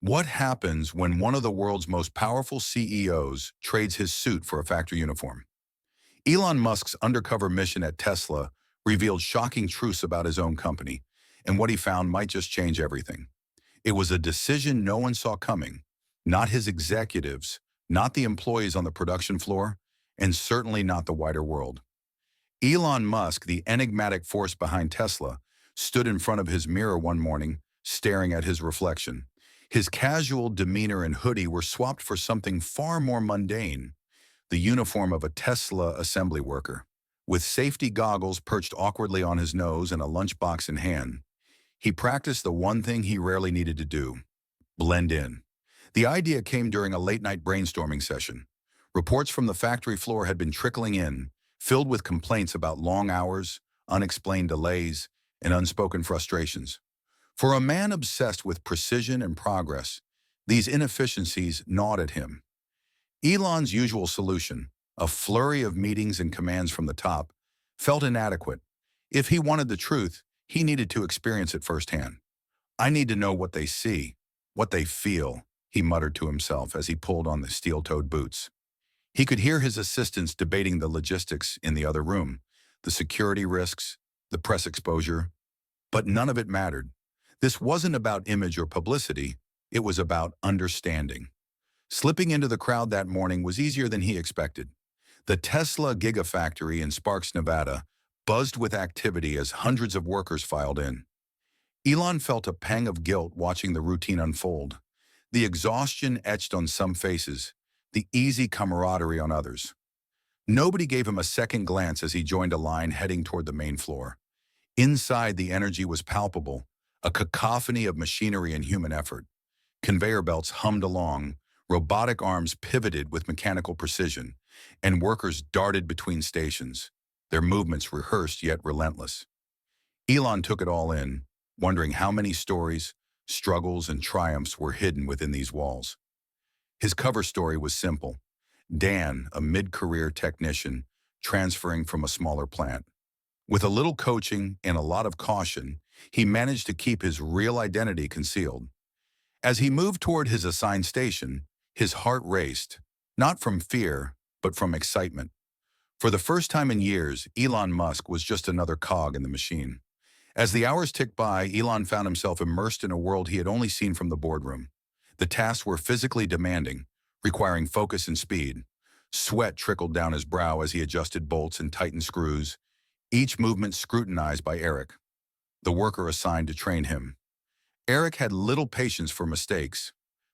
What happens when one of the world's most powerful CEOs trades his suit for a factory uniform? Elon Musk's undercover mission at Tesla revealed shocking truths about his own company, and what he found might just change everything. It was a decision no one saw coming, not his executives, not the employees on the production floor, and certainly not the wider world. Elon Musk, the enigmatic force behind Tesla, stood in front of his mirror one morning, staring at his reflection. His casual demeanor and hoodie were swapped for something far more mundane, the uniform of a Tesla assembly worker. With safety goggles perched awkwardly on his nose and a lunchbox in hand, he practiced the one thing he rarely needed to do: blend in. The idea came during a late-night brainstorming session. Reports from the factory floor had been trickling in, filled with complaints about long hours, unexplained delays, and unspoken frustrations. For a man obsessed with precision and progress, these inefficiencies gnawed at him. Elon's usual solution, a flurry of meetings and commands from the top, felt inadequate. If he wanted the truth, he needed to experience it firsthand. "I need to know what they see, what they feel," he muttered to himself as he pulled on the steel-toed boots. He could hear his assistants debating the logistics in the other room, the security risks, the press exposure, but none of it mattered. This wasn't about image or publicity, it was about understanding. Slipping into the crowd that morning was easier than he expected. The Tesla Gigafactory in Sparks, Nevada, buzzed with activity as hundreds of workers filed in. Elon felt a pang of guilt watching the routine unfold. The exhaustion etched on some faces, the easy camaraderie on others. Nobody gave him a second glance as he joined a line heading toward the main floor. Inside, the energy was palpable, a cacophony of machinery and human effort. Conveyor belts hummed along, robotic arms pivoted with mechanical precision, and workers darted between stations, their movements rehearsed yet relentless. Elon took it all in, wondering how many stories, struggles, and triumphs were hidden within these walls. His cover story was simple: Dan, a mid-career technician, transferring from a smaller plant. With a little coaching and a lot of caution, he managed to keep his real identity concealed. As he moved toward his assigned station, his heart raced, not from fear, but from excitement. For the first time in years, Elon Musk was just another cog in the machine. As the hours ticked by, Elon found himself immersed in a world he had only seen from the boardroom. The tasks were physically demanding, requiring focus and speed. Sweat trickled down his brow as he adjusted bolts and tightened screws, each movement scrutinized by Eric, the worker assigned to train him. Eric had little patience for mistakes.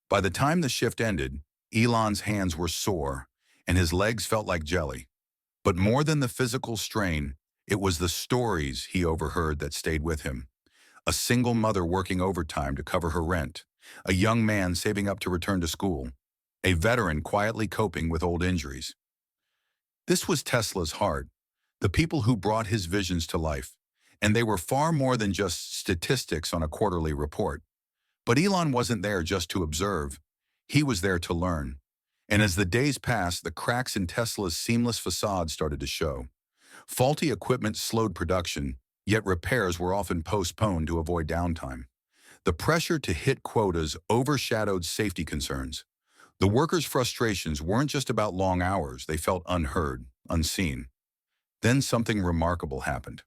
By the time the shift ended, Elon's hands were sore, and his legs felt like jelly. But more than the physical strain, it was the stories he overheard that stayed with him. A single mother working overtime to cover her rent, a young man saving up to return to school, a veteran quietly coping with old injuries. This was Tesla's heart, the people who brought his visions to life, and they were far more than just statistics on a quarterly report. But Elon wasn't there just to observe. He was there to learn. And as the days passed, the cracks in Tesla's seamless facade started to show. Faulty equipment slowed production, yet repairs were often postponed to avoid downtime. The pressure to hit quotas overshadowed safety concerns. The workers' frustrations weren't just about long hours, they felt unheard, unseen. Then something remarkable happened.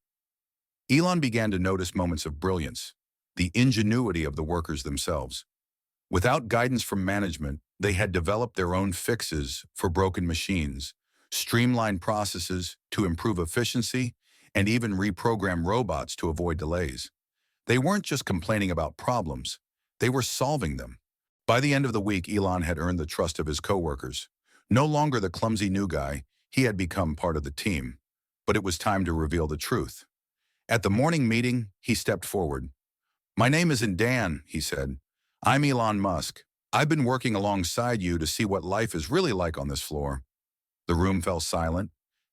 Elon began to notice moments of brilliance, the ingenuity of the workers themselves. Without guidance from management, they had developed their own fixes for broken machines, streamlined processes to improve efficiency, and even reprogram robots to avoid delays. They weren't just complaining about problems, they were solving them. By the end of the week, Elon had earned the trust of his coworkers. No longer the clumsy new guy, he had become part of the team. But it was time to reveal the truth. At the morning meeting, he stepped forward. "My name isn't Dan," he said. "I'm Elon Musk. I've been working alongside you to see what life is really like on this floor." The room fell silent,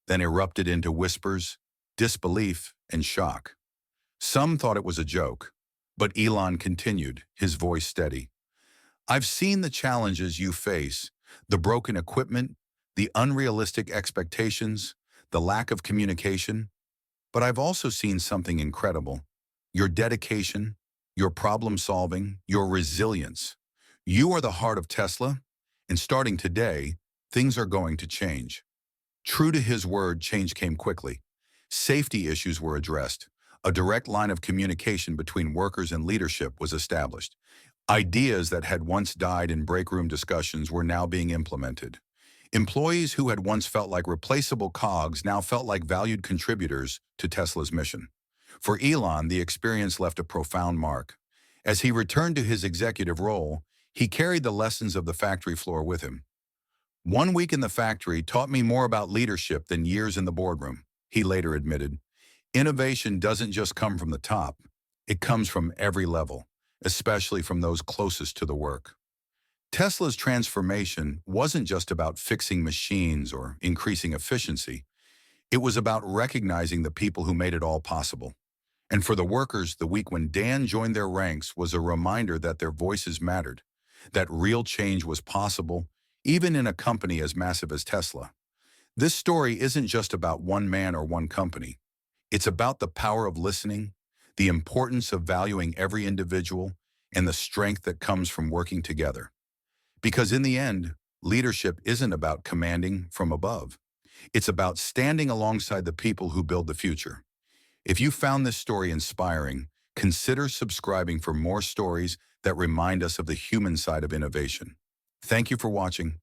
then erupted into whispers, disbelief, and shock. Some thought it was a joke, but Elon continued, his voice steady. "I've seen the challenges you face, the broken equipment, the unrealistic expectations, the lack of communication. But I've also seen something incredible: your dedication, your problem solving, your resilience. You are the heart of Tesla, and starting today, things are going to change. True to his word, change came quickly. Safety issues were addressed. A direct line of communication between workers and leadership was established. Ideas that had once died in break room discussions were now being implemented. Employees who had once felt like replaceable cogs now felt like valued contributors to Tesla's mission. For Elon, the experience left a profound mark. As he returned to his executive role, he carried the lessons of the factory floor with him. 1 week in the factory taught me more about leadership than years in the boardroom, he later admitted. Innovation doesn't just come from the top, it comes from every level, especially from those closest to the work. Tesla's transformation wasn't just about fixing machines or increasing efficiency. It was about recognizing the people who made it all possible. And for the workers, the week when Dan joined their ranks was a reminder that their voices mattered, that real change was possible, even in a company as massive as Tesla. This story isn't just about one man or one company. It's about the power of listening, the importance of valuing every individual, and the strength that comes from working together. Because in the end, leadership isn't about commanding from above. It's about standing alongside the people who build the future. If you found this story inspiring, consider subscribing for more stories that remind us of the human side of innovation. Thank you for watching.